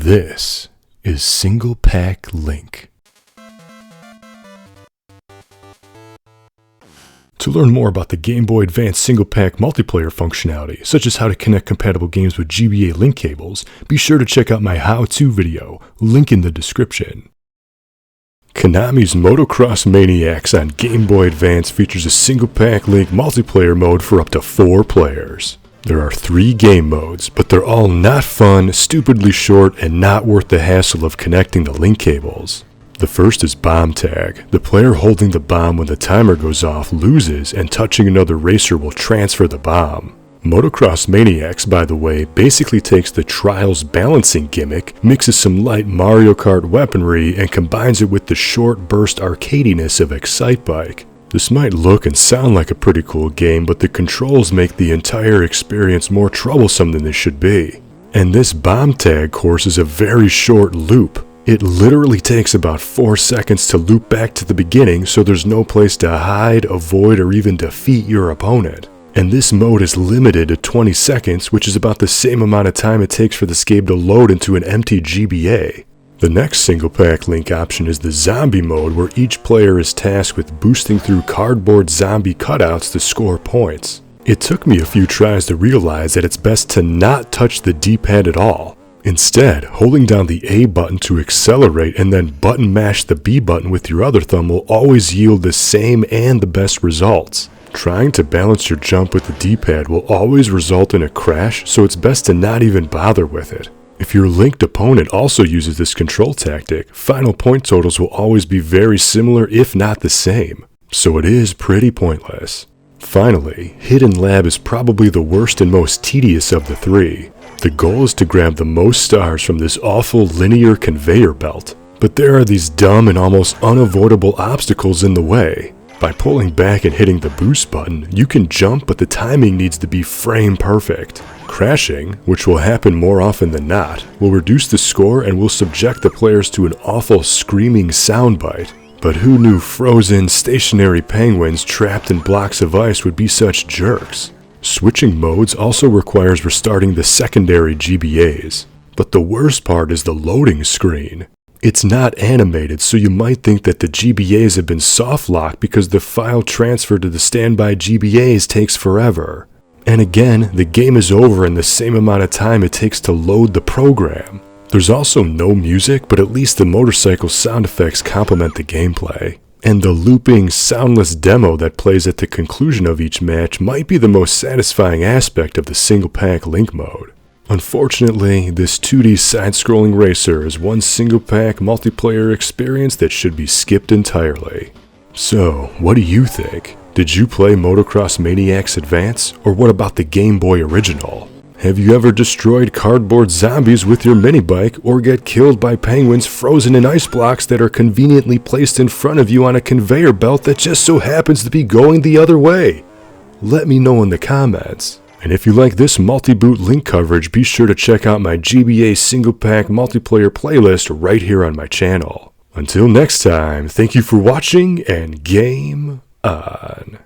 This is Single-Pak Link. To learn more about the Gameboy Advance Single-Pak multiplayer functionality, such as how to connect compatible games with GBA link cables, be sure to check out my how-to video, link in the description. Konami's Motocross Maniacs on Game Boy Advance features a Single-Pak Link multiplayer mode for up to 4 players. There are 3 game modes, but they're all not fun, stupidly short, and not worth the hassle of connecting the link cables. The first is Bomb Tag. The player holding the bomb when the timer goes off loses, and touching another racer will transfer the bomb. Motocross Maniacs, by the way, basically takes the Trials balancing gimmick, mixes some light Mario Kart weaponry, and combines it with the short burst arcadiness of Excitebike. This might look and sound like a pretty cool game, but the controls make the entire experience more troublesome than they should be. And this Bomb Tag course is a very short loop. It literally takes about 4 seconds to loop back to the beginning, so there's no place to hide, avoid, or even defeat your opponent. And this mode is limited to 20 seconds, which is about the same amount of time it takes for this game to load into an empty GBA. The next Single-Pak Link option is the Zombie mode, where each player is tasked with boosting through cardboard zombie cutouts to score points. It took me a few tries to realize that it's best to not touch the D-pad at all. Instead, holding down the A button to accelerate and then button mash the B button with your other thumb will always yield the same and the best results. Trying to balance your jump with the D-pad will always result in a crash, so it's best to not even bother with it. If your linked opponent also uses this control tactic, final point totals will always be very similar if not the same, so it is pretty pointless. Finally, Hidden Lab is probably the worst and most tedious of the 3. The goal is to grab the most stars from this awful linear conveyor belt, but there are these dumb and almost unavoidable obstacles in the way. By pulling back and hitting the boost button, you can jump, but the timing needs to be frame perfect. Crashing, which will happen more often than not, will reduce the score and will subject the players to an awful screaming soundbite. But who knew frozen, stationary penguins trapped in blocks of ice would be such jerks? Switching modes also requires restarting the secondary GBAs. But the worst part is the loading screen. It's not animated, so you might think that the GBAs have been soft locked because the file transfer to the standby GBAs takes forever. And again, the game is over in the same amount of time it takes to load the program. There's also no music, but at least the motorcycle sound effects complement the gameplay. And the looping, soundless demo that plays at the conclusion of each match might be the most satisfying aspect of the Single-Pak Link mode. Unfortunately, this 2D side-scrolling racer is one Single-Pak multiplayer experience that should be skipped entirely. So, what do you think? Did you play Motocross Maniacs Advance, or what about the Game Boy original? Have you ever destroyed cardboard zombies with your mini-bike, or get killed by penguins frozen in ice blocks that are conveniently placed in front of you on a conveyor belt that just so happens to be going the other way? Let me know in the comments. And if you like this multi-boot link coverage, be sure to check out my GBA Single-Pak multiplayer playlist right here on my channel. Until next time, thank you for watching, and game on.